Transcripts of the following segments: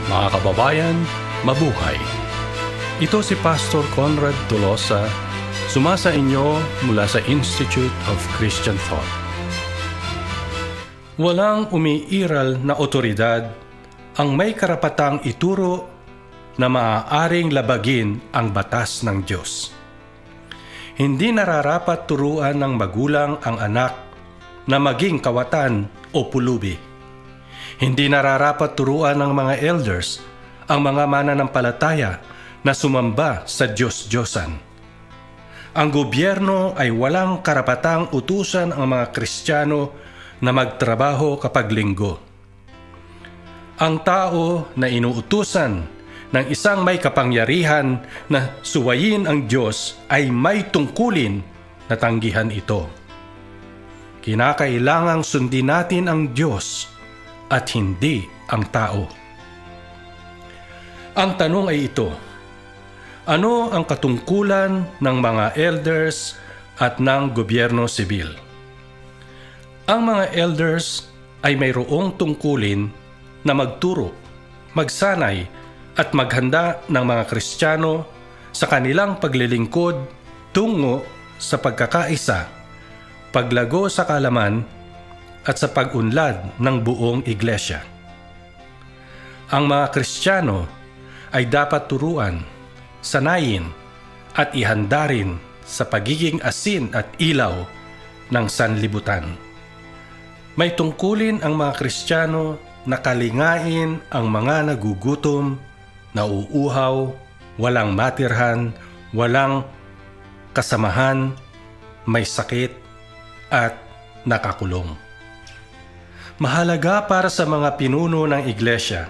Mga kababayan, mabuhay! Ito si Pastor Conrad Tolosa, sumasa inyo mula sa Institute of Christian Thought. Walang umiiral na otoridad ang may karapatang ituro na maaaring labagin ang batas ng Diyos. Hindi nararapat turuan ng magulang ang anak na maging kawatan o pulubi. Hindi nararapat turuan ng mga elders ang mga mananampalataya na sumamba sa Diyos-Diyosan. Ang gobyerno ay walang karapatang utusan ang mga Kristiyano na magtrabaho kapag linggo. Ang tao na inuutusan ng isang may kapangyarihan na suwayin ang Diyos ay may tungkulin na tanggihan ito. Kinakailangang sundin natin ang Diyos at hindi ang tao. Ang tanong ay ito: ano ang katungkulan ng mga elders at ng gobyerno sibil? Ang mga elders ay mayroong tungkulin na magturo, magsanay at maghanda ng mga Kristiyano sa kanilang paglilingkod tungo sa pagkakaisa, paglago sa kaalaman at sa pag-unlad ng buong iglesia. Ang mga Kristiyano ay dapat turuan, sanayin at ihanda rin sa pagiging asin at ilaw ng sanlibutan. May tungkulin ang mga Kristiyano na kalingain ang mga nagugutom, nauuhaw, walang matirhan, walang kasamahan, may sakit at nakakulong. Mahalaga para sa mga pinuno ng iglesia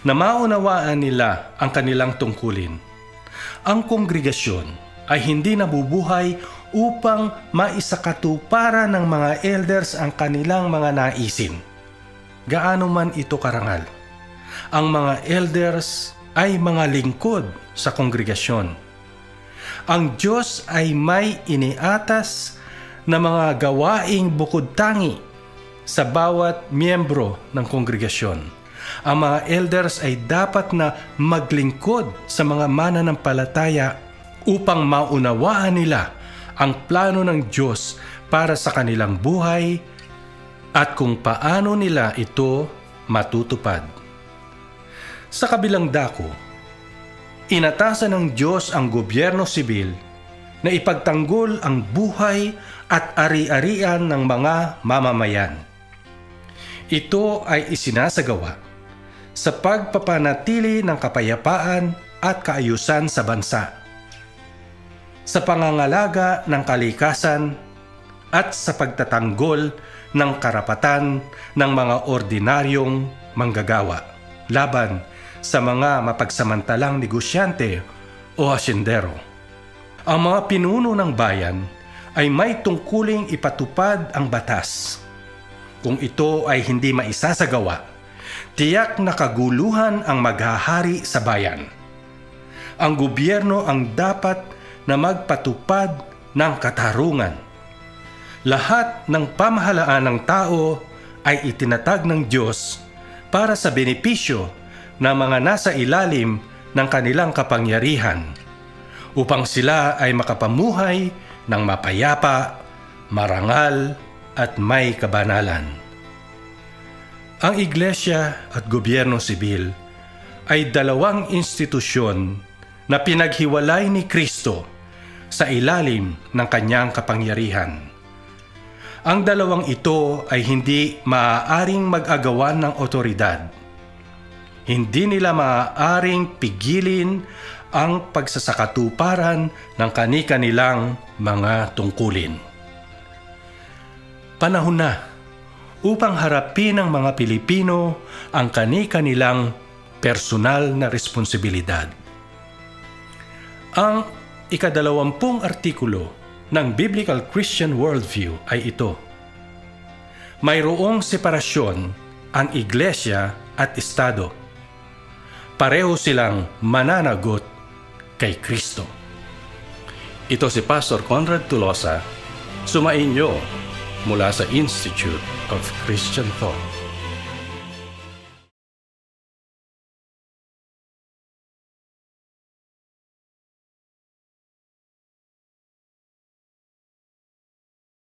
na maunawaan nila ang kanilang tungkulin. Ang kongregasyon ay hindi nabubuhay upang maisakatuparan ng mga elders ang kanilang mga naisin, gaano man ito karangal. Ang mga elders ay mga lingkod sa kongregasyon. Ang Diyos ay may iniatas na mga gawaing bukod tangi sa bawat miyembro ng kongregasyon. Ang mga elders ay dapat na maglingkod sa mga mananampalataya upang maunawaan nila ang plano ng Diyos para sa kanilang buhay at kung paano nila ito matutupad. Sa kabilang dako, inatasan ng Diyos ang gobyerno sibil na ipagtanggol ang buhay at ari-arian ng mga mamamayan. Ito ay isinasagawa sa pagpapanatili ng kapayapaan at kaayusan sa bansa, sa pangangalaga ng kalikasan at sa pagtatanggol ng karapatan ng mga ordinaryong manggagawa laban sa mga mapagsamantalang negosyante o hasyendero. Ang mga pinuno ng bayan ay may tungkuling ipatupad ang batas. Kung ito ay hindi maisasagawa, tiyak na kaguluhan ang maghahari sa bayan. Ang gobyerno ang dapat na magpatupad ng katarungan. Lahat ng pamahalaan ng tao ay itinatag ng Diyos para sa benepisyo ng mga nasa ilalim ng kanilang kapangyarihan, upang sila ay makapamuhay ng mapayapa, marangal at may kabanalan. Ang iglesia at gobyerno sibil ay dalawang institusyon na pinaghiwalay ni Kristo sa ilalim ng kanyang kapangyarihan. Ang dalawang ito ay hindi maaaring mag-agawan ng otoridad. Hindi nila maaaring pigilin ang pagsasakatuparan ng kani-kanilang mga tungkulin. Panahon na upang harapin ng mga Pilipino ang kani-kanilang personal na responsibilidad. Ang 20 artikulo ng Biblical Christian Worldview ay ito: mayroong separasyon ang iglesia at estado. Pareho silang mananagot kay Kristo. Ito si Pastor Conrad Tolosa, sumainyo mula sa Institute of Christian Thought.